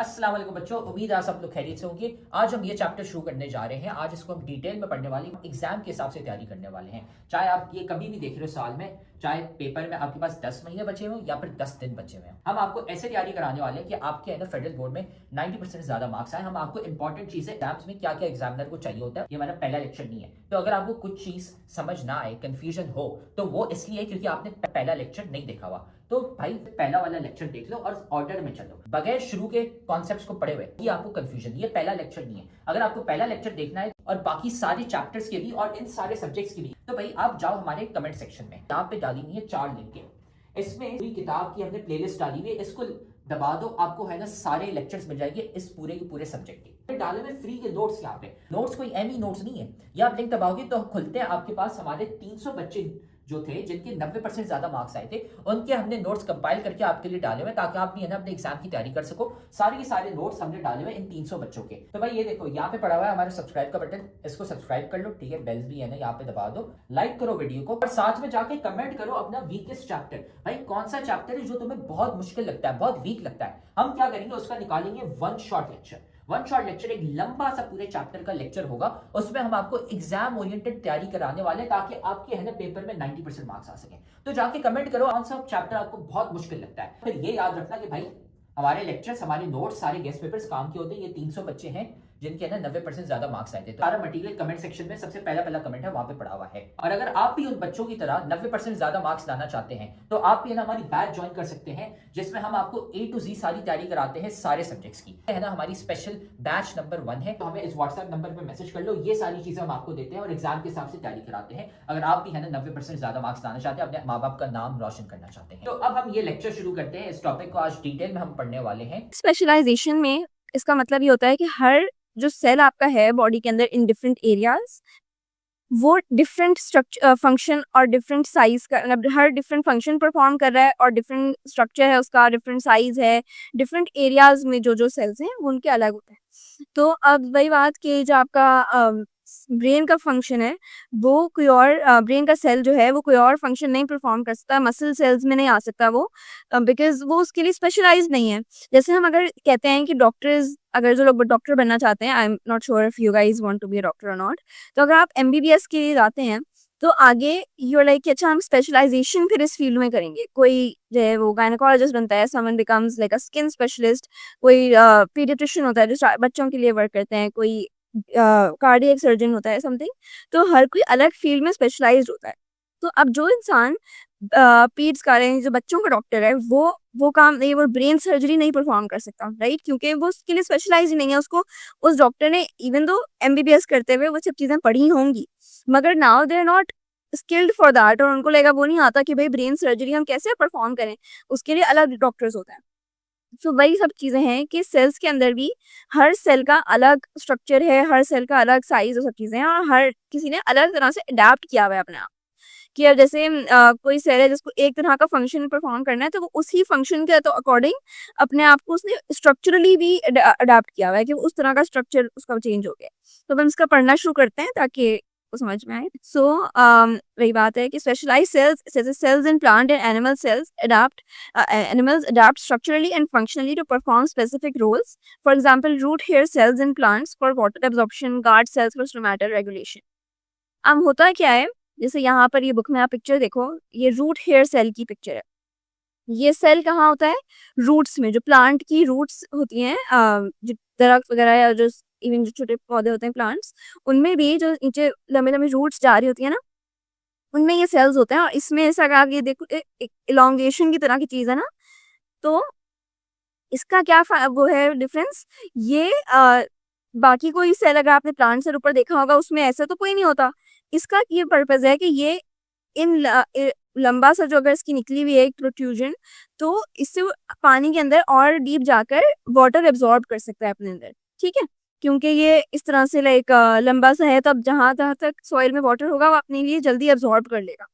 अस्सलाम वालेकुम बच्चों, उम्मीद है आप सब लोग खैरियत से होंगे। आज हम ये चैप्टर शुरू करने जा रहे हैं। आज इसको हम डिटेल में पढ़ने वाले हैं, एग्जाम के हिसाब से तैयारी करने वाले हैं। चाहे आप ये कभी भी देख रहे हो साल में, चाहे पेपर में आपके पास 10 महीने बचे हों या फिर 10 दिन बचे हुए हैं, हम आपको ऐसे तैयारी कराने वाले हैं कि आपके है ना फेडरल बोर्ड में 90% ज्यादा मार्क्स आए। हम आपको इंपॉर्टेंट चीजें एग्जाम्स में क्या क्या एग्जामिनर को चाहिए होता है, ये हमारा पहला लेक्चर नहीं है। तो अगर आपको कुछ चीज समझ ना आए, कंफ्यूजन हो, तो वो इसलिए क्योंकि आपने पहला लेक्चर नहीं देखा हुआ। तो भाई पहला वाला लेक्चर देख लो और ऑर्डर में चलो, बगैर शुरू के कॉन्सेप्ट्स को पढ़े हुए ये आपको कंफ्यूजन, ये पहला लेक्चर नहीं है। अगर आपको पहला लेक्चर देखना है और बाकी सारे चैप्टर्स के भी और इन सारे सब्जेक्ट्स के भी, तो भाई आप जाओ हमारे कमेंट सेक्शन में, यहाँ पे डाली हुई है 4 लिंकें। इसमें पूरी किताब की हमने प्लेलिस्ट डाली हुई है, इसको दबा दो, आपको है ना सारे लेक्चर्स मिल जाएंगे इस पूरे के पूरे सब्जेक्ट के। डाले हुए फ्री के नोट्स, यहाँ पे नोट्स कोई एमी नोट्स नहीं है। ये आप लिंक दबाओगे तो खुलते हैं, आपके पास हमारे 300 बच्चे जो थे जिनके 90% ज्यादा मार्क्स आए थे, उनके हमने नोट्स कंपाइल करके आपके लिए डाले हुए, ताकि आप भी है ना अपने एग्जाम की तैयारी कर सको। सारे के सारे नोट्स हमने डाले हुए इन 300 बच्चों के। तो भाई ये देखो यहाँ पे पड़ा हुआ है हमारे सब्सक्राइब का बटन, इसको सब्सक्राइब कर लो, ठीक है। बेल्स भी है ना यहाँ पे दबा दो, लाइक करो वीडियो को और साथ में जाके कमेंट करो अपना वीकेस्ट चैप्टर। भाई कौन सा चैप्टर है जो तुम्हें बहुत मुश्किल लगता है, बहुत वीक लगता है, हम क्या करेंगे उसका निकालेंगे one shot lecture. One shot lecture एक लंबा सा पूरे चैप्टर का लेक्चर होगा, उसमें हम आपको एग्जाम ओरिएंटेड तैयारी कराने वाले ताकि आपके है ना पेपर में 90% मार्क्स आ सके। तो जाके कमेंट करो कौन सा चैप्टर आपको बहुत मुश्किल लगता है। फिर ये याद रखना कि भाई हमारे लेक्चर्स, हमारे नोट्स, सारे गेस्ट पेपर्स काम के होते हैं। ये 300 बच्चे हैं जिनके है ना 90% ज्यादा मार्क्स आए थे। तो सारा मटेरियल कमेंट सेक्शन में सबसे पहला कमेंट है वहां पे पड़ा हुआ है। और अगर आप भी उन बच्चों की तरह 90% ज्यादा मार्क्स लाना चाहते हैं तो आप भी है ना हमारी बैच ज्वाइन कर सकते हैं, जिसमें हम आपको A to Z सारी तैयारी कराते हैं सारे सब्जेक्ट्स की, है ना। हमारी स्पेशल बैच नंबर 1 है, तो हमें इस व्हाट्सएप नंबर पर मैसेज कर लो। ये सारी चीजें हम आपको देते हैं और एग्जाम के हिसाब से तैयारी कराते हैं। अगर आप भी है ना 90% ज्यादा मार्क्स लाना चाहते हैं, अपने माँ बाप का नाम रोशन करना चाहते हैं। तो अब हम ये लेक्चर शुरू करते हैं। इस टॉपिक को आज डिटेल में हम पढ़ने वाले हैं। स्पेशलाइजेशन में इसका मतलब ये होता है कि हर जो सेल आपका है बॉडी के अंदर इन डिफरेंट एरियाज, वो डिफरेंट स्ट्रक्चर फंक्शन और डिफरेंट साइज का, मतलब हर डिफरेंट फंक्शन परफॉर्म कर रहा है और डिफरेंट स्ट्रक्चर है उसका, डिफरेंट साइज है। डिफरेंट एरियाज में जो जो सेल्स हैं वो उनके अलग होते हैं। तो अब वही बात कि जो आपका ब्रेन का फंक्शन है वो कोई और, ब्रेन का सेल जो है वो कोई और फंक्शन नहीं परफॉर्म कर सकता, मसल सेल्स में नहीं आ सकता वो, बिकॉज वो उसके लिए स्पेशलाइज नहीं है। जैसे हम अगर कहते हैं कि डॉक्टर्स, अगर जो लोग डॉक्टर बनना चाहते हैं, I am not sure if you guys want to be a doctor और नॉट, तो अगर आप एमबीबीएस के लिए जाते हैं तो आगे यूर लाइक अच्छा हम स्पेशलाइजेशन फिर इस फील्ड में करेंगे। कोई जो है वो गायनेकोलॉजिस्ट बनता है, समवन बिकम्स लाइक अ स्किन स्पेशलिस्ट, कोई पीडियाट्रिशियन होता है जो बच्चों के लिए वर्क करते हैं, कोई कार्डियक सर्जन होता है समथिंग। तो हर कोई अलग फील्ड में स्पेशलाइज्ड होता है। तो अब जो इंसान पीड्स का रहे हैं, जो बच्चों का डॉक्टर है, वो काम नहीं, वो ब्रेन सर्जरी नहीं परफॉर्म कर सकता, राइट, क्योंकि वो उसके लिए स्पेशलाइज नहीं है। उसको उस डॉक्टर ने इवन दो एमबीबीएस करते हुए वो सब चीजें पढ़ी होंगी, मगर now they are not skilled for that, और उनको लगा वो नहीं आता कि भाई ब्रेन सर्जरी हम कैसे परफॉर्म करें, उसके लिए अलग डॉक्टर्स होते हैं। तो वही सब चीजें हैं कि सेल्स के अंदर भी हर सेल का अलग स्ट्रक्चर है, हर सेल का अलग साइज और सब चीजें हैं, और हर किसी ने अलग तरह से अडेप्ट किया हुआ है अपने आप। कि अब जैसे कोई सेल है जिसको एक तरह का फंक्शन परफॉर्म करना है, तो वो उसी फंक्शन के तो अकॉर्डिंग अपने आप को उसने स्ट्रक्चरली भी अडेप्ट किया हुआ है कि उस तरह का स्ट्रक्चर उसका चेंज हो गया। तो हम इसका पढ़ना शुरू करते हैं ताकि को समझ में आए। सो वही बात है कि स्पेशलाइज सेल्स, जैसे cells in plant and animal cells adapt, animals adapt structurally and functionally to perform specific roles. For example, root hair cells in plants for water absorption, guard cells for stomatal regulation. अब होता क्या है, जैसे यहाँ पर ये book में आप पिक्चर देखो, ये रूट हेयर सेल की पिक्चर है। ये सेल कहाँ होता है? रूट्स में। जो प्लांट की रूट्स होती हैं, जो दरख्त वगैरह या जो इवन जो छोटे पौधे होते हैं प्लांट्स, उनमें भी जो नीचे लंबे लंबे रूट्स जा रही होती है ना, उनमें ये सेल्स होते हैं। और इसमें ऐसा कहा कि देखो एक इलोंगेशन की तरह की चीज है ना, तो इसका क्या वो है डिफरेंस, ये बाकी कोई सेल अगर आपने प्लांट से ऊपर देखा होगा उसमें ऐसा तो कोई नहीं होता। इसका ये पर्पज है कि ये इन लंबा सा जो अगर इसकी निकली हुई है एक प्रोट्रूजन, तो इससे पानी के अंदर और डीप जाकर वाटर एब्जॉर्ब कर सकता है अपने अंदर, ठीक है, क्योंकि ये इस तरह से लाइक लंबा सा है, तब जहां जहां तक सॉइल में वाटर होगा वो अपने लिए जल्दी एब्जॉर्ब कर लेगा।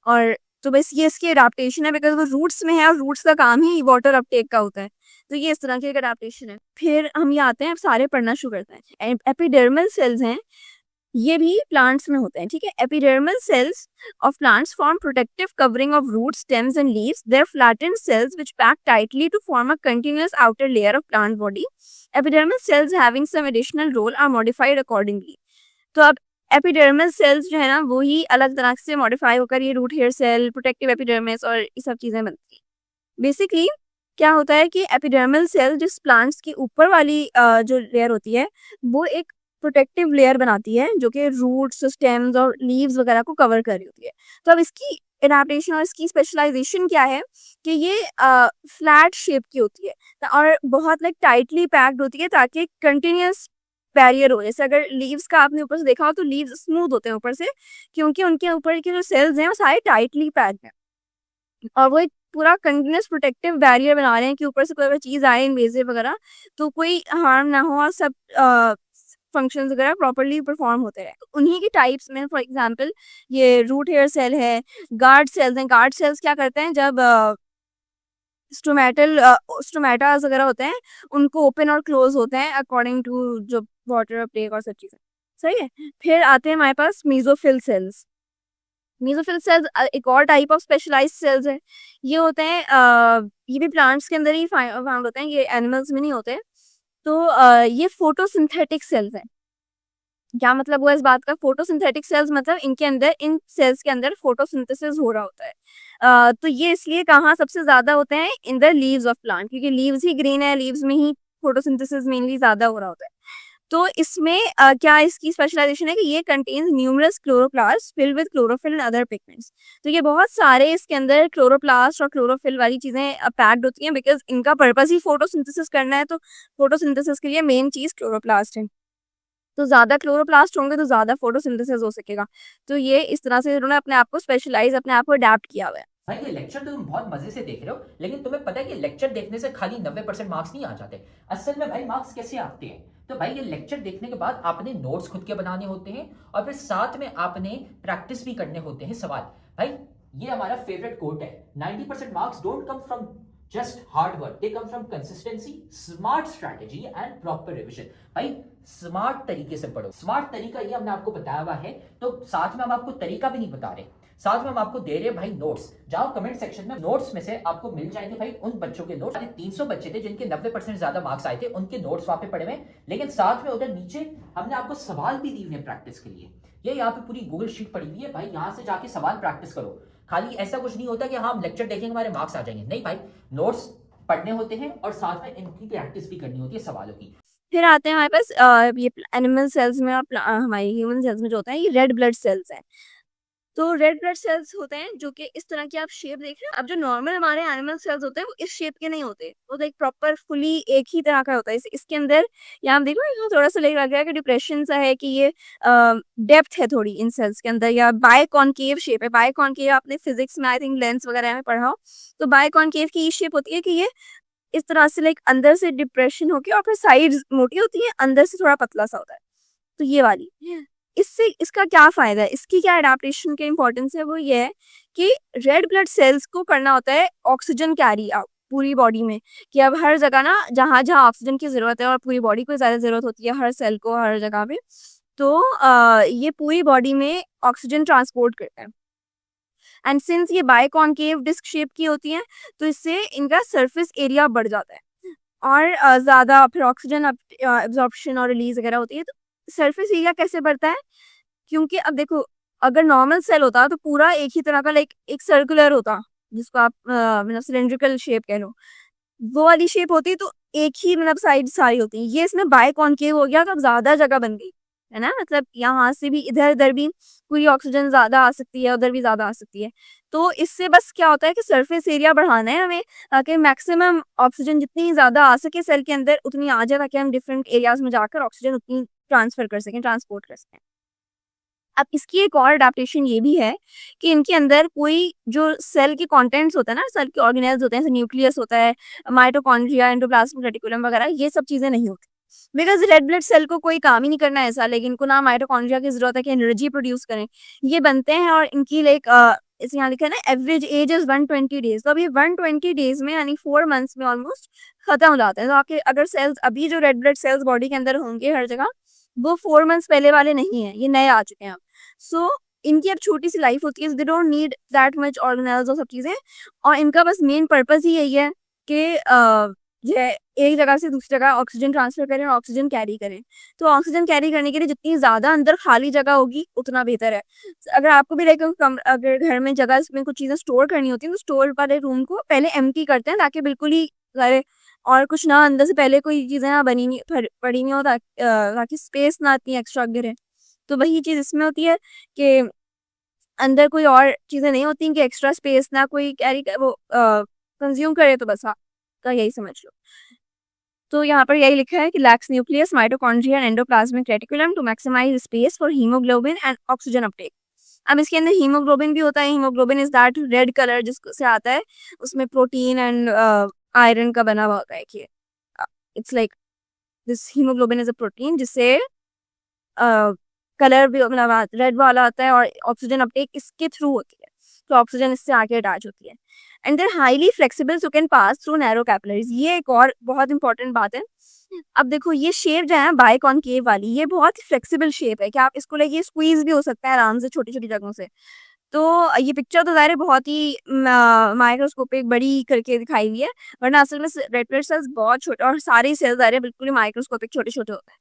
और तो बस ये इसकी अडेप्टेशन है, बिकॉज वो रूट्स में है और रूट्स का काम ही वाटर अपटेक का होता है। तो ये इस तरह की एक अडेप्टेशन है। फिर हम ये आते हैं, अब सारे पढ़ना शुरू करते हैं। एपिडर्मल सेल्स हैं ये भी प्लांट्स में होते हैं, ठीक है। Epidermal cells of plants form protective covering of roots, stems and leaves. They're flattened cells which pack tightly to form a continuous outer layer of plant body. Epidermal cells having some additional role are modified accordingly. तो अब epidermal cells जो है ना वो ही अलग तरह से modify होकर ये root hair cell, protective epidermis और ये सब चीजें बनती हैं। बेसिकली क्या होता है कि एपिडर्मल सेल जिस प्लांट्स की ऊपर वाली जो लेयर होती है वो एक प्रोटेक्टिव लेयर बनाती है जो कि रूट्स, स्टेम्स और लीव्स वगैरह को कवर कर रही होती है। तो अब इसकी एडेप्टेशन और इसकी स्पेशलाइजेशन क्या है कि ये फ्लैट शेप की होती है और बहुत लाइक टाइटली पैक्ड होती है ताकि कंटिन्यूस बैरियर हो। जैसे अगर लीव्स का आपने ऊपर से देखा हो तो लीव्स स्मूथ होते हैं ऊपर से, क्योंकि उनके ऊपर के जो सेल्स हैं वो सारे टाइटली पैक्ड हैं और वो एक पूरा कंटिन्यूस प्रोटेक्टिव बैरियर बना रहे हैं कि ऊपर से कोई अगर चीज आए इन्वेजिव वगैरह तो कोई हार्म ना हो और सब फंक्शंस वगैरह प्रॉपरली परफॉर्म होते रहे। उन्हीं के टाइप्स में फॉर एग्जांपल ये रूट हेयर सेल है, गार्ड सेल्स हैं। गार्ड सेल्स क्या करते हैं, जब स्टोमेटास वगैरह होते हैं उनको ओपन और क्लोज होते हैं अकॉर्डिंग टू जो वाटर अपटेक और सब चीजें, सही है। फिर आते हैं हमारे पास मीजोफिल सेल्स। मीजोफिल सेल्स एक और टाइप ऑफ स्पेशलाइज्ड सेल्स है। ये होते हैं ये भी प्लांट्स के अंदर ही फाउंड होते हैं, ये एनिमल्स में नहीं होते। तो ये फोटोसिंथेटिक सेल्स हैं। क्या मतलब हुआ इस बात का, फोटोसिंथेटिक सेल्स मतलब इनके अंदर, इन सेल्स के अंदर फोटोसिंथेसिस हो रहा होता है। तो ये इसलिए कहाँ सबसे ज्यादा होते हैं, in the leaves of plant, क्योंकि लीव्स ही ग्रीन है, लीव्स में ही फोटोसिंथेसिस मेनली ज्यादा हो रहा होता है। तो इसमें क्या इसकी स्पेशलाइजेशन है कि ये contains numerous chloroplast filled with chlorophyll and other pigments. तो ये बहुत सारे इसके अंदर क्लोरोप्लास्ट और क्लोरोफिल वाली चीजें पैक्ड होती हैं, बिकॉज इनका पर्पस ही फोटोसिंथेसिस करना है। तो फोटोसिंथेसिस के लिए मेन चीज क्लोरोप्लास्ट है। तो ज्यादा क्लोरोप्लास्ट होंगे तो ज्यादा फोटोसिंथेसिस हो सकेगा। तो ये इस तरह से इन्होंने अपने आप को स्पेशलाइज, अपने आप को अडेप्ट किया हुआ है। भाई ये लेक्चर तो तुम बहुत मजे से देख रहे हो, लेकिन तुम्हें पता है कि लेक्चर देखने से खाली 90% मार्क्स नहीं आ जाते। असल में भाई मार्क्स कैसे आते हैं, तो भाई ये लेक्चर देखने के बाद आपने नोट्स खुद के बनाने होते हैं और फिर साथ में आपने प्रैक्टिस भी करने होते हैं सवाल। भाई ये हमारा फेवरेट कोट है, 90% marks don't come from just hard work, they come from consistency, smart strategy and proper revision. भाई स्मार्ट तरीके से पढ़ो। स्मार्ट तरीका ये हमने आपको बताया हुआ है, तो साथ में हम आपको तरीका भी नहीं बता रहे, साथ में हम आपको दे रहे हैं भाई नोट्स। जाओ कमेंट सेक्शन में, नोट्स में से आपको मिल जाएंगे भाई उन बच्चों के नोट्स। 300 बच्चे थे जिनके 90% ज्यादा मार्क्स आए थे, उनके नोट्स वहां पे पड़े हुए, लेकिन साथ में उधर नीचे हमने आपको सवाल भी दिए हुए प्रैक्टिस के लिए। ये यहाँ पे पूरी गूगल शीट पड़ी हुई है भाई, यहाँ से जाके सवाल प्रैक्टिस करो। खाली ऐसा कुछ नहीं होता कि हाँ हम लेक्चर देखेंगे हमारे मार्क्स आ जाएंगे, नहीं भाई, नोट्स पढ़ने होते हैं और साथ में इनकी प्रैक्टिस भी करनी होती है सवालों की। फिर आते हैं हमारे पास ये एनिमल सेल्स में और हमारी ह्यूमन सेल्स में जो होता है ये रेड ब्लड सेल्स हैं। तो रेड ब्लड सेल्स होते हैं जो कि इस तरह की आप शेप देख रहे हैं। अब जो नॉर्मल हमारे एनिमल सेल्स होते हैं वो इस शेप के नहीं होते, वो तो एक प्रॉपर फुली एक ही तरह का होता है। इसके अंदर यहाँ आप देखो, यहाँ थोड़ा सा लग रहा है कि डिप्रेशन सा है, कि ये डेप्थ है थोड़ी इन सेल्स के अंदर, या बाय कॉनकेव शेप है। बाय कॉनकेव आपने फिजिक्स में आई थिंक लेंस वगैरह में पढ़ा हो। तो बाय कॉनकेव की ये शेप होती है कि ये इस तरह से लाइक अंदर से डिप्रेशन होके और फिर साइड्स मोटी होती है, अंदर से थोड़ा पतला सा होता है। तो ये वाली, इससे इसका क्या फायदा है, इसकी क्या अडेप्टेशन के इंपॉर्टेंस है, वो ये है कि रेड ब्लड सेल्स को करना होता है ऑक्सीजन कैरी आउट पूरी बॉडी में। कि अब हर जगह ना जहाँ जहाँ ऑक्सीजन की जरूरत है, और पूरी बॉडी को ज्यादा जरूरत होती है हर सेल को हर जगह पे, तो ये पूरी बॉडी में ऑक्सीजन ट्रांसपोर्ट करता है। एंड सिंस ये बायकॉनकेव डिस्क शेप की होती है तो इससे इनका सरफेस एरिया बढ़ जाता है और ज्यादा फिर ऑक्सीजन एब्जॉर्प्शन और रिलीज वगैरह होती है। तो सरफेस एरिया कैसे बढ़ता है, क्योंकि अब देखो अगर नॉर्मल सेल होता तो पूरा एक ही तरह का लाइक एक सर्कुलर होता, जिसको आप मतलब सिलेंड्रिकल शेप कह लो, वो वाली शेप होती तो एक ही मतलब साइड सारी होती। ये इसमें बायकॉनकेव हो गया तो ज्यादा जगह बन गई है ना, मतलब यहाँ से भी इधर उधर भी पूरी ऑक्सीजन ज्यादा आ सकती है, उधर भी ज्यादा आ सकती है। तो इससे बस क्या होता है कि सरफेस एरिया बढ़ाना है हमें, ताकि मैक्सिमम ऑक्सीजन जितनी ज्यादा आ सके सेल के अंदर उतनी आ जाए, ताकि हम डिफरेंट एरियाज में जाकर ऑक्सीजन उतनी ट्रांसफर कर सकें, ट्रांसपोर्ट कर सकें। अब इसकी एक और अडेप्टेशन ये भी है कि इनके अंदर कोई जो सेल के कंटेंट्स होता है ना, सेल के ऑर्गेनेल्स होते हैं, जैसे न्यूक्लियस होता है, माइटोकॉन्ड्रिया, एंडोप्लाज्मिक रेटिकुलम वगैरह, ये सब चीजें नहीं होती। बिकॉज रेड ब्लड सेल को कोई काम ही नहीं करना ऐसा, लेकिन इनको ना माइटोकॉन्ड्रिया की जरूरत है कि एनर्जी प्रोड्यूस करें। ये बनते हैं और इनकी लाइक इस यहाँ लिखा है ना एवरेज एज इज 120 डेज। तो अभी 120 डेज में यानी 4 मंथ्स में ऑलमोस्ट खत्म हो जाते हैं। तो आपके अगर सेल्स अभी जो रेड ब्लड सेल्स बॉडी के अंदर होंगे हर जगह, वो 4 मंथ्स पहले वाले नहीं है, ये नए आ चुके हैं अब। सो इनकी अब छोटी सी लाइफ होती है, they don't need that much organize और सब चीज़ें, और इनका बस मेन पर्पस ही यही है कि जो है एक जगह से दूसरी जगह ऑक्सीजन ट्रांसफर करें और ऑक्सीजन कैरी करें। तो ऑक्सीजन कैरी करने के लिए जितनी ज़्यादा अंदर खाली जगह होगी उतना बेहतर है। अगर आपको भी लाइक अगर घर में जगह में कुछ चीज़ें स्टोर करनी होती है, तो स्टोर वाले रूम को पहले एम्प्टी करते हैं ताकि बिल्कुल ही सारे और कुछ ना अंदर से पहले कोई चीज़ें ना बनी नहीं पड़ी नहीं हो, ताकि स्पेस ना इतनी एक्स्ट्रा गिरे। तो वही चीज़ इसमें होती है कि अंदर कोई और चीज़ें नहीं होती कि एक्स्ट्रा स्पेस ना कोई कैरी वो कंज्यूम करे, तो बस आपका यही समझ लो। तो यहाँ पर यही लिखा है कि lacks nucleus, mitochondria and endoplasmic reticulum to maximize space for haemoglobin and oxygen uptake. अब इसके अंदर हीमोग्लोबिन भी होता है। Haemoglobin is that red colour जिससे आता है, उसमें प्रोटीन एंड आयरन का बना हुआ होता है कि it's like this haemoglobin is a protein जिससे कलर भी मतलब रेड वाला आता है, और ऑक्सीजन अपटेक इसके थ्रू होती है, तो ऑक्सीजन इससे आके अटैच होती है। And there highly flexible so can pass through narrow capillaries. ये एक और बहुत इंपॉर्टेंट बात है। अब देखो ये शेप जो है बाइकॉनकेव वाली, ये बहुत ही फ्लेक्सिबल शेप है कि आप इसको लेके स्क्वीज भी हो सकता है आराम से छोटी छोटी जगहों से। तो ये पिक्चर तो ज़ाहिर है बहुत ही माइक्रोस्कोपिक बड़ी करके दिखाई हुई है, वरना असल में रेड ब्लड सेल्स बहुत छोटे, और सारे सेल्स ज़ाहिर है बिल्कुल ही माइक्रोस्कोपिक छोटे छोटे होते हैं।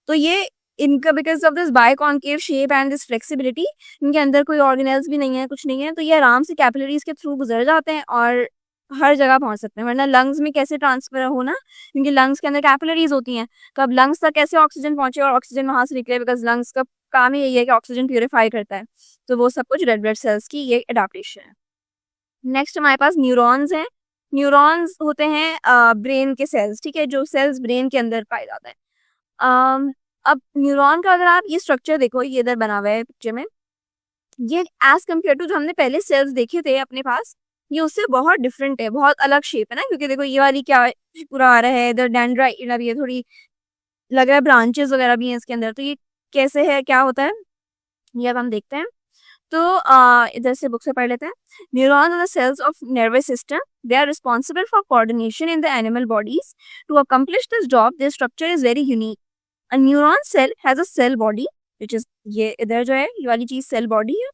तो ये इनका because of this biconcave shape and this flexibility, इनके अंदर कोई ऑर्गेनेल्स भी नहीं है, कुछ नहीं है, तो ये आराम से कैपिलरीज के थ्रू गुजर जाते हैं और हर जगह पहुंच सकते हैं। वरना लंग्स में कैसे ट्रांसफर होना, क्योंकि लंग्स के अंदर कैपिलरीज होती हैं, कब लंग्स तक कैसे ऑक्सीजन पहुंचे और ऑक्सीजन वहां से निकले, बिकॉज लंग्स का काम ही यही है कि ऑक्सीजन प्यूरिफाई करता है। तो वो सब कुछ रेड ब्लड सेल्स की ये अडेप्टेशन है। नेक्स्ट हमारे पास न्यूरॉन्स हैं। न्यूरॉन्स होते हैं ब्रेन के सेल्स, ठीक है, जो सेल्स ब्रेन के अंदर पाए जाते हैं। अब न्यूरॉन का अगर आप ये स्ट्रक्चर देखो, ये इधर बना हुआ है पिक्चर में, ये एज कम्पेयर टू जो हमने पहले सेल्स देखे थे अपने पास, ये उससे बहुत डिफरेंट है, बहुत अलग शेप है ना, क्योंकि देखो ये वाली क्या पूरा आ रहा है इधर डेंड्राइट, अब ये थोड़ी लग रहा है ब्रांचेस वगैरह भी हैं इसके अंदर। तो ये कैसे है, क्या होता है, ये अब हम देखते हैं। तो इधर से बुक से पढ़ लेते हैं। Neurons are the cells of nervous system, they are responsible for coordination in the animal bodies. To accomplish this job their structure is very unique. A neuron cell has a cell body, which is ये इधर जो है ये वाली चीज cell body है,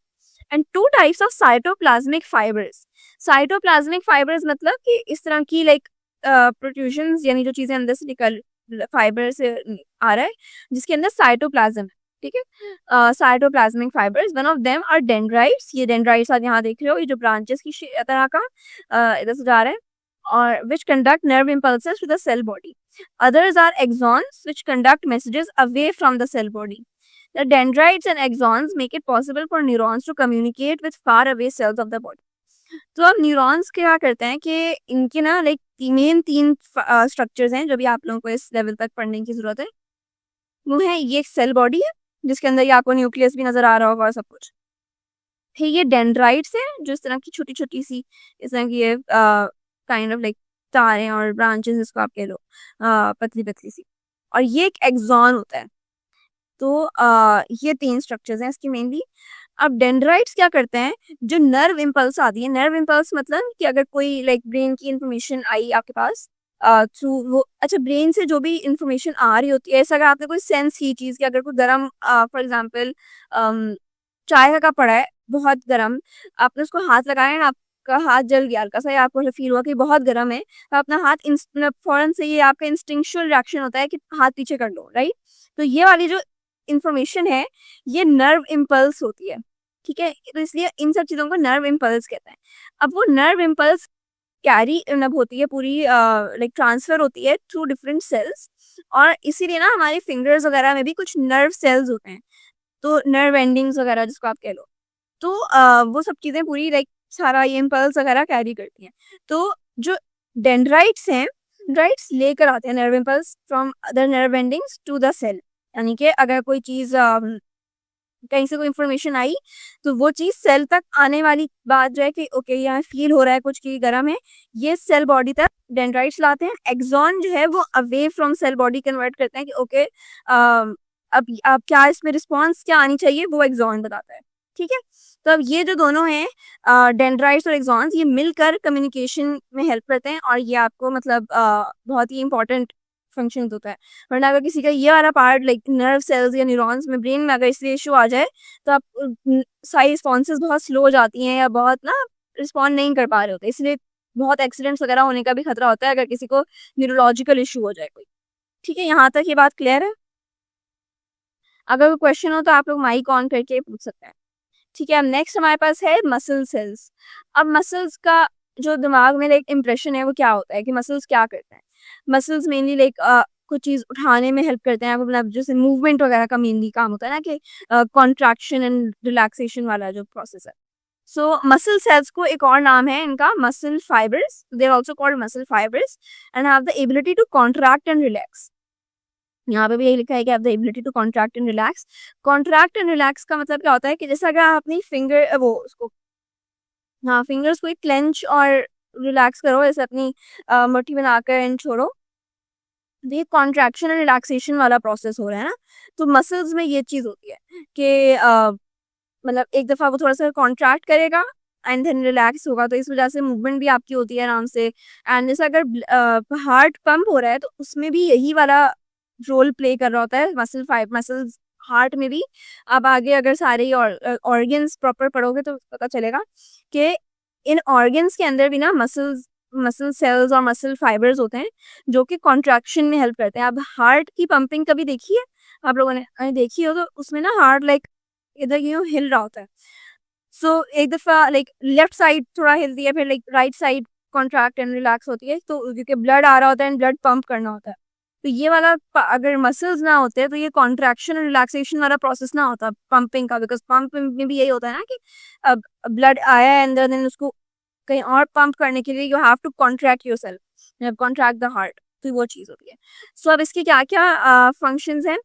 and two types of cytoplasmic fibers. Cytoplasmic fibers मतलब कि इस तरह की लाइक प्रोट्रूशंस, यानी जो चीजें अंदर से निकल फाइबर से आ रहा है, जिसके अंदर साइटोप्लाज्म है, ठीक है। Cytoplasmic fibres, one of them are dendrites. ये डेंड्राइट्स आप यहाँ देख रहे हो, ये जो ब्रांचेस की तरह का इधर से जा रहा है, और which conduct nerve impulses to the cell body. Others are axons which conduct messages away from the cell body. The dendrites and axons make it possible for neurons to communicate with far away cells of the body. तो अब neurons क्या करते हैं कि इनके ना like main 3 structures हैं जो भी आप लोगों को इस लेवल तक पढ़ने की जरूरत है। वो है, ये एक सेल बॉडी है जिसके अंदर ये आपको न्यूक्लियस भी नजर आ रहा होगा और सब कुछ। फिर ये डेंड्राइट्स है जो इस तरह की छोटी छोटी सी इस तरह की काइंड ऑफ लाइक तारें और ब्रांचेस, इसको आप कह लो पतली पतली सी, और ये एक एक्सॉन होता है। तो ये 3 स्ट्रक्चर्स हैं इसकी मेनली। अब डेंड्राइट्स क्या करते हैं, जो नर्व इम्पल्स आती है, नर्व इम्पल्स मतलब कि अगर कोई लाइक ब्रेन की इंफॉर्मेशन आई आपके पास थ्रू वो, अच्छा ब्रेन से जो भी इंफॉर्मेशन आ रही होती है, ऐसा अगर आपने कोई सेंस की चीज़ की, अगर कोई गर्म फॉर एग्जांपल चाय का कप पड़ा है बहुत गर्म, आपने उसको हाथ लगाया ना, आपका हाथ जल गया हल्का सा, या आपको फील हुआ कि बहुत गर्म है, तो अपना हाथ फौरन से, ये आपका इंस्टिंक्चुअल रिएक्शन होता है कि हाथ पीछे कर लो, राइट। तो ये वाली जो इंफॉर्मेशन है ये नर्व इम्पल्स होती है, ठीक है, तो इसलिए इन सब चीज़ों को नर्व इम्पल्स कहते हैं। अब वो नर्व इम्पल्स कैरी नब होती है पूरी, लाइक ट्रांसफर होती है थ्रू डिफरेंट सेल्स, और इसीलिए ना हमारे फिंगर्स वगैरह में भी कुछ नर्व सेल्स होते हैं, तो नर्व एंडिंग्स वगैरह जिसको आप कह लो। तो वो सब चीज़ें पूरी लाइक सारा ये इम्पल्स वगैरह कैरी करती हैं। तो जो डेंड्राइट्स हैं, डेंड्राइट्स लेकर आते हैं nerve impulse from other nerve endings to the cell, यानी कि अगर कोई चीज़ कहीं से कोई इन्फॉर्मेशन आई तो वो चीज़ सेल तक आने वाली बात जो है कि ओके यहाँ फील हो रहा है कुछ की गर्म है, ये सेल बॉडी तक डेंड्राइट्स लाते हैं। एक्सॉन जो है वो away from cell body convert करते हैं कि ओके अब क्या इसमें रिस्पॉन्स क्या आनी चाहिए, वो एक्सॉन बताता है, ठीक है। तो अब ये जो दोनों हैं डेंड्राइट्स और एक्सॉन्स, ये मिलकर कम्युनिकेशन में हेल्प करते हैं, और ये आपको मतलब बहुत ही इंपॉर्टेंट फंक्शन होता है। वरना अगर किसी का ये वाला पार्ट लाइक नर्व सेल्स या न्यूरॉन्स में ब्रेन में अगर इसलिए इशू आ जाए तो आप सारी रिस्पॉन्सेज बहुत स्लो हो जाती हैं या बहुत ना रिस्पॉन्ड नहीं कर पा रहे होते, इसलिए बहुत एक्सीडेंट्स वगैरह होने का भी खतरा होता है अगर किसी को न्यूरोलॉजिकल इशू हो जाए कोई। ठीक है, यहाँ तक ये बात क्लियर है? अगर कोई क्वेश्चन हो तो आप लोग माइक ऑन करके पूछ सकते हैं। ठीक है, अब नेक्स्ट हमारे पास है मसल सेल्स। अब मसल्स का जो दिमाग में लाइक इम्प्रेशन है वो क्या होता है कि मसल्स क्या करते हैं। मसल्स मेनली लाइक कुछ चीज़ उठाने में हेल्प करते हैं, मतलब जैसे मूवमेंट वगैरह का मेनली काम होता है ना कि कॉन्ट्रैक्शन एंड रिलैक्सेशन वाला जो प्रोसेस है। सो मसल सेल्स को एक और नाम है इनका muscle fibres, they are also called muscle fibres and have the ability to contract and relax. यहाँ पे भी यही लिखा है कि आप the ability to contract and relax. Contract and relax का मतलब क्या होता है कि जैसे अगर आप अपनी फिंगर वो उसको हाँ फिंगर्स को क्लेंच और रिलैक्स करो, जैसे अपनी मुट्ठी बनाकर एंड छोड़ो, तो ये कॉन्ट्रैक्शन एंड रिलैक्सेशन वाला प्रोसेस हो रहा है ना। तो मसल्स में ये चीज़ होती है कि मतलब एक दफ़ा वो थोड़ा सा कॉन्ट्रैक्ट करेगा एंड देन रिलैक्स होगा, तो इस वजह से मूवमेंट भी आपकी होती है आराम से। एंड जैसे अगर हार्ट पंप हो रहा है तो उसमें भी यही वाला रोल प्ले कर रहा होता है मसल्स हार्ट में भी। अब आगे अगर सारे ऑर्गन्स प्रॉपर पढ़ोगे तो पता चलेगा कि इन ऑर्गन्स के अंदर भी ना मसल सेल्स और मसल फाइबर्स होते हैं जो कि कॉन्ट्रैक्शन में हेल्प करते हैं। अब हार्ट की पंपिंग कभी देखी है आप लोगों ने? अगर देखी हो तो उसमें ना हार्ट लाइक इधर यूँ हिल रहा होता है। सो एक दफ़ा लाइक लेफ्ट साइड थोड़ा हिलती है, फिर like right side contract and relax होती है, तो क्योंकि ब्लड आ रहा होता है एंड ब्लड पंप करना होता है। तो ये वाला अगर मसल्स ना होते तो ये कॉन्ट्रैक्शन और रिलैक्सेशन वाला प्रोसेस ना होता पंपिंग का, बिकॉज पंप में भी यही होता है ना कि अब ब्लड आया है अंदर, देन उसको कहीं और पंप करने के लिए you have to contract yourself, contract the heart, तो वो चीज़ होती है। सो अब इसके क्या क्या फंक्शंस हैं?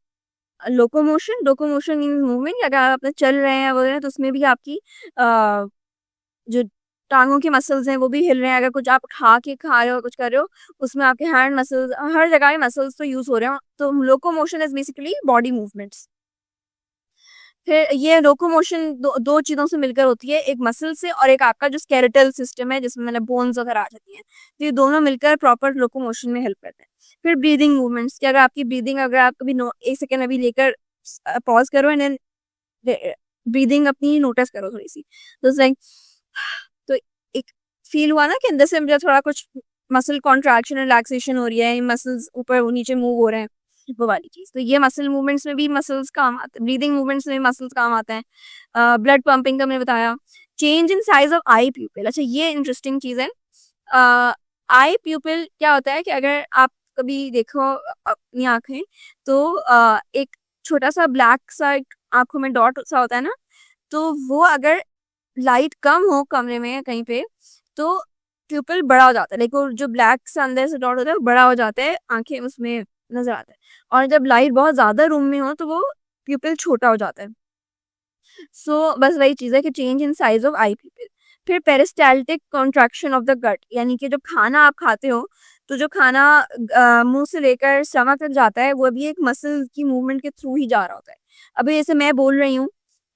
लोकोमोशन मीन्स मूवमेंट, अगर आप अपने चल रहे हैं वगैरह तो उसमें भी आपकी जो टांगों के मसल्स हैं वो भी हिल रहे हैं। अगर कुछ आप खा रहे हो कुछ कर रहे हो उसमें आपके हैंड मसल्स हर जगह के मसल्स तो यूज हो रहे हो। तो locomotion is basically body movements. फिर ये लोकोमोशन दो चीज़ों से मिलकर होती है, एक मसल से और एक आपका जो स्केलेटल सिस्टम है जिसमें मतलब बोन्स वगैरह आ जाती हैं, तो ये दोनों मिलकर प्रॉपर लोकोमोशन में हेल्प करते हैं। फिर ब्रीदिंग मूवमेंट्स कि अगर आपकी ब्रीदिंग अगर आप कभी एक सेकेंड अभी लेकर पॉज करो एंड देन ब्रीदिंग अपनी नोटिस करो थोड़ी सी, तो लाइक तो एक फील हुआ ना कि अंदर से मुझे थोड़ा कुछ मसल कॉन्ट्रैक्शन रिलैक्सेशन हो रही है, मसल्स ऊपर नीचे मूव हो रहे हैं, वो वाली चीज़। तो ये मसल मूवमेंट्स में भी मसल्स काम आते हैं, ब्रीदिंग मूवमेंट्स में भी मसल्स काम आते हैं। ब्लड पंपिंग का मैंने बताया। Change in size of eye प्यूपिल, अच्छा ये इंटरेस्टिंग चीज़ है। आई प्यूपिल क्या होता है कि अगर आप कभी देखो अपनी आँखें तो एक छोटा सा ब्लैक सा आँखों में डॉट सा होता है ना, तो वो अगर लाइट कम हो कमरे में कहीं पे तो प्यूपिल बड़ा हो जाता है, लाइक वो जो ब्लैक सा अंदर से डॉट होता है वो बड़ा हो जाता है, आंखें उसमें नजर आता है। और जब लाइट बहुत ज़्यादा रूम में हो तो वो प्यूपिल छोटा हो जाता है। सो बस वही चीज़ है कि change in size of eye pupil. फिर peristaltic contraction of the gut, यानी कि जब खाना आप खाते हो तो जो खाना मुंह से लेकर स्टमक तक जाता है वो भी एक मसल की मूवमेंट के थ्रू ही जा रहा होता है। अभी जैसे मैं बोल रही हूँ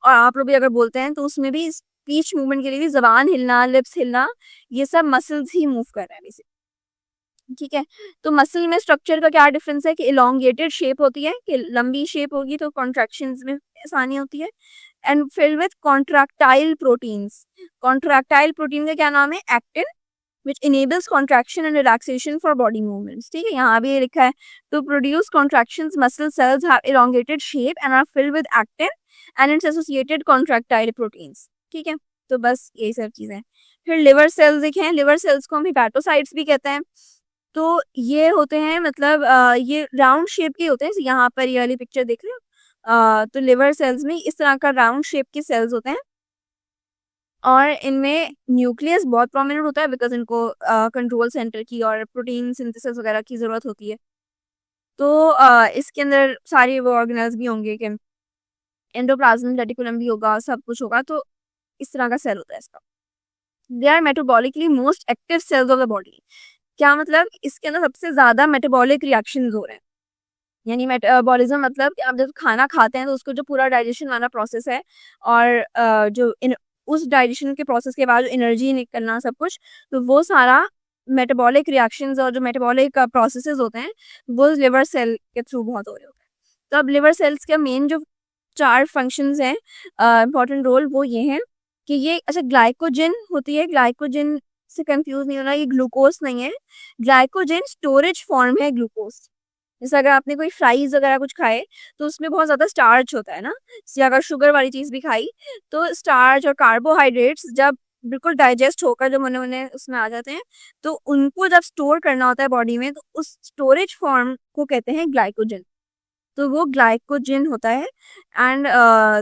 और आप लोग भी अगर बोलते हैं तो उसमें भी स्पीच मूवमेंट के लिए भी जबान हिलना, लिप्स हिलना, ये सब मसल्स ही मूव कर रहे हैं बेसिकली। ठीक है, तो मसल में स्ट्रक्चर का क्या डिफरेंस है कि इलोंगेटेड शेप होती है, कि लंबी शेप होगी तो कॉन्ट्रैक्शंस में आसानी होती है। And filled with contractile proteins, contractile protein का क्या नाम है? Actin, which enables contraction and relaxation for body movements। ठीक है, यहाँ भी ये लिखा है to produce contractions muscle cells have elongated shape and are filled with actin and its associated contractile proteins। ठीक है, तो बस यही सब चीज़ें। फिर लिवर सेल्स देखें, लिवर सेल्स को हम हिपैटोसाइट्स भी कहते हैं। तो ये होते हैं मतलब ये राउंड शेप के होते हैं, यहाँ पर ये वाली पिक्चर देख रहे हो, तो लिवर सेल्स में इस तरह का राउंड शेप के सेल्स होते हैं और इनमें न्यूक्लियस बहुत प्रोमिनेंट होता है बिकॉज इनको कंट्रोल सेंटर की और प्रोटीन सिंथेसिस वगैरह की ज़रूरत होती है। तो इसके अंदर सारे वो ऑर्गेनल्स भी होंगे कि एंडोप्लाज्म रेटिकुलम भी होगा, सब कुछ होगा। तो इस तरह का सेल होता है इसका। They are metabolically most active cells of the body. क्या मतलब? इसके अंदर सबसे ज़्यादा मेटाबॉलिक रिएक्शंस हो रहे हैं, यानी मेटाबॉलिज्म मतलब कि आप जब खाना खाते हैं तो उसको जो पूरा डाइजेशन वाला प्रोसेस है और जो उस डाइजेशन के प्रोसेस के बाद जो एनर्जी निकलना सब कुछ, तो वो सारा मेटाबॉलिक रिएक्शंस और जो मेटाबॉलिक प्रोसेसेस होते हैं वो लिवर सेल के थ्रू बहुत हो रहे होते हैं। तो अब लिवर सेल्स के मेन जो 4 फंक्शंस हैं इंपॉर्टेंट रोल वो ये हैं कि ये अच्छा ग्लाइकोजन होती है, ग्लाइकोजन से कंफ्यूज नहीं होना, ये ग्लूकोज नहीं है। ग्लाइकोजन स्टोरेज फॉर्म है ग्लूकोज। जैसे अगर आपने कोई फ्राइज वगैरह कुछ खाए तो उसमें बहुत ज़्यादा स्टार्च होता है ना, या अगर शुगर वाली चीज़ भी खाई तो स्टार्च और कार्बोहाइड्रेट्स जब बिल्कुल डाइजेस्ट होकर जो मुन्ने मुन्ने उसमें आ जाते हैं तो उनको जब स्टोर करना होता है बॉडी में तो उस स्टोरेज फॉर्म को कहते हैं ग्लाइकोजन। तो वो ग्लाइकोजन होता है एंड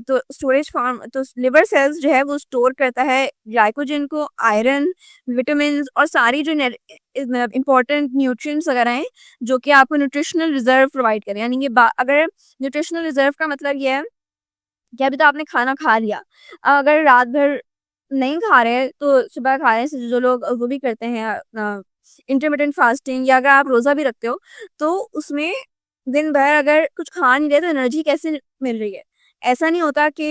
तो स्टोरेज फॉर्म तो लिवर सेल्स जो है वो स्टोर करता है ग्लाइकोजन को, आयरन, विटामिन और सारी जो इंपॉर्टेंट न्यूट्रिएंट्स वगैरह हैं जो कि आपको न्यूट्रिशनल रिजर्व प्रोवाइड करें। यानी कि अगर न्यूट्रिशनल रिजर्व का मतलब ये है कि अभी तो आपने खाना खा लिया, अगर रात भर नहीं खा रहे तो सुबह खाने से जो लोग वो भी करते हैं इंटरमिटेंट फास्टिंग, या अगर आप रोज़ा भी रखते हो तो उसमें दिन भर अगर कुछ खा नहीं रहे तो एनर्जी कैसे मिल रही है? ऐसा नहीं होता कि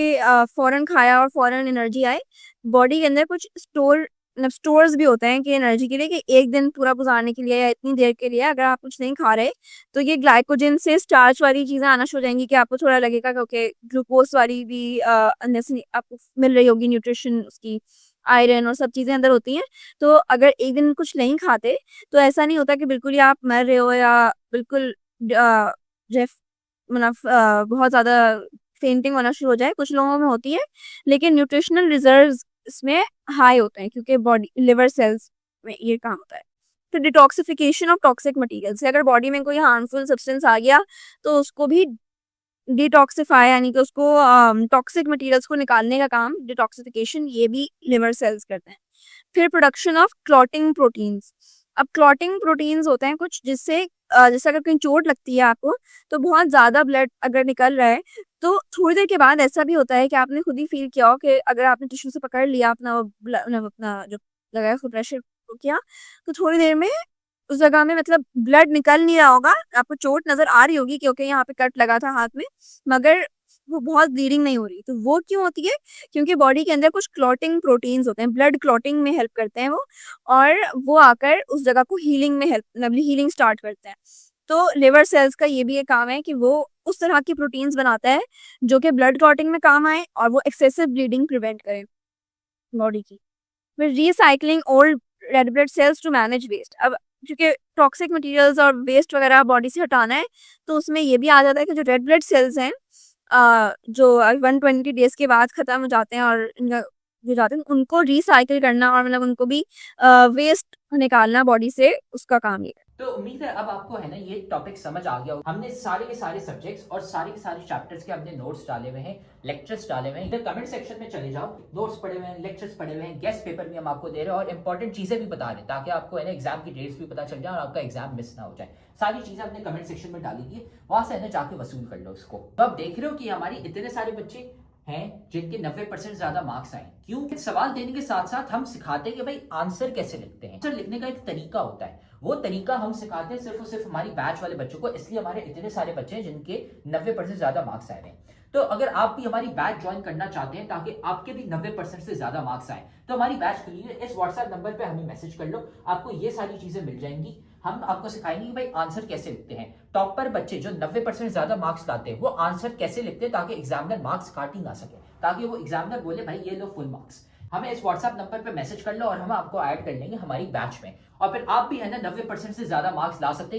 फ़ौरन खाया और फ़ौरन एनर्जी आए। बॉडी के अंदर कुछ स्टोर्स भी होते हैं कि एनर्जी के लिए, कि एक दिन पूरा गुजारने के लिए या इतनी देर के लिए अगर आप कुछ नहीं खा रहे तो ये ग्लाइकोजन से स्टार्च वाली चीज़ें आना शुरू हो जाएंगी कि आपको थोड़ा लगेगा कि ओके ग्लूकोज वाली भी अंदर से आपको मिल रही होगी न्यूट्रिशन, उसकी आयरन और सब चीज़ें अंदर होती हैं। तो अगर एक दिन कुछ नहीं खाते तो ऐसा नहीं होता कि बिल्कुल ही आप मर रहे हो या बिल्कुल जेफ मतलब बहुत ज़्यादा फेंटिंग होना शुरू हो जाए, कुछ लोगों में होती है। लेकिन न्यूट्रिशनल रिजर्व्स इसमें हाई होते हैं क्योंकि बॉडी लिवर सेल्स में ये काम होता है। तो डिटॉक्सिफिकेशन ऑफ टॉक्सिक मटेरियल से अगर बॉडी में कोई हार्मफुल सब्सटेंस आ गया तो उसको भी डिटॉक्सिफाई यानी कि उसको टॉक्सिक मटेरियल्स को निकालने का काम डिटॉक्सिफिकेशन ये भी लिवर सेल्स करते हैं। फिर प्रोडक्शन ऑफ क्लॉटिंग प्रोटीन्स। अब क्लॉटिंग प्रोटीन्स होते हैं कुछ जिससे जैसे अगर कहीं चोट लगती है आपको तो बहुत ज़्यादा ब्लड अगर निकल रहा है तो थोड़ी देर के बाद ऐसा भी होता है कि आपने खुद ही फील किया हो कि अगर आपने टिश्यू से पकड़ लिया अपना जो लगाया उसको प्रेशर किया तो थोड़ी देर में उस जगह में मतलब ब्लड निकल नहीं रहा होगा, आपको चोट नज़र आ रही होगी क्योंकि यहाँ पे कट लगा था हाथ में, मगर वो बहुत ब्लीडिंग नहीं हो रही। तो वो क्यों होती है? क्योंकि बॉडी के अंदर कुछ क्लॉटिंग प्रोटीन्स होते हैं, ब्लड क्लॉटिंग में हेल्प करते हैं वो, और वो आकर उस जगह को हीलिंग में हेल्प मतलब हीलिंग स्टार्ट करते हैं। तो लिवर सेल्स का ये भी एक काम है कि वो उस तरह की प्रोटीन्स बनाता है जो कि ब्लड क्लॉटिंग में काम आए और वो एक्सेसिव ब्लीडिंग प्रिवेंट करे बॉडी की। फिर recycling old red blood cells to manage waste. अब क्योंकि टॉक्सिक मटेरियल्स और वेस्ट वगैरह बॉडी से हटाना है तो उसमें ये भी आ जाता है कि जो रेड ब्लड सेल्स हैं जो 120 डेज के बाद ख़त्म हो जाते हैं और इनका जो जाते हैं उनको रिसाइकिल करना और मतलब उनको भी वेस्ट निकालना बॉडी से, उसका काम ये है। तो उम्मीद है अब आपको है ना ये टॉपिक समझ आ गया। हमने सारे के सारे सब्जेक्ट्स और सारे के सारे चैप्टर्स के हमने नोट्स डाले हुए हैं, लेक्चर्स डाले हुए हैं। इधर कमेंट सेक्शन में चले जाओ, नोट्स पढ़े हुए हैं, लेक्चर्स पढ़े हुए हैं, गेस्ट पेपर भी हम आपको दे रहे हैं और इंपॉर्टेंट चीजें भी बता रहे हैं ताकि आपको है ना एग्जाम की डेट्स भी पता चल जाए और आपका एग्जाम मिस ना हो जाए। सारी चीजें हमने कमेंट सेक्शन में डाली थी, वहां से है ना जाके वसूल कर लो उसको। तो आप देख रहे हो कि हमारी इतने सारे बच्चे हैं जिनके 90% ज्यादा मार्क्स आए। क्यों? सवाल देने के साथ साथ हम सिखाते हैं कि भाई आंसर कैसे लिखते हैं। आंसर लिखने का एक तरीका होता है, वो तरीका हम सिखाते हैं सिर्फ और सिर्फ हमारी बैच वाले बच्चों को, इसलिए हमारे इतने सारे बच्चे हैं जिनके 90% ज्यादा मार्क्स आए हैं। तो अगर आप भी हमारी बैच ज्वाइन करना चाहते हैं ताकि आपके भी 90% से ज्यादा मार्क्स आए तो हमारी बैच के लिए इस व्हाट्सएप नंबर पे हमें मैसेज कर लो, आपको ये सारी चीजें मिल जाएंगी। हम आपको सिखाएंगे कि भाई आंसर कैसे लिखते हैं। टॉपर बच्चे जो 90% ज्यादा मार्क्स लाते हैं वो आंसर कैसे लिखते हैं ताकि एग्जामिनर मार्क्स काट ही ना सके, ताकि वो एग्जामिनर बोले भाई ये लो फुल मार्क्स। हमें इस व्हाट्सएप नंबर पे मैसेज कर लो और हम आपको ऐड कर लेंगे हमारी बैच में, और फिर आप भी है ना 90% से ज्यादा मार्क्स ला सकते हैं।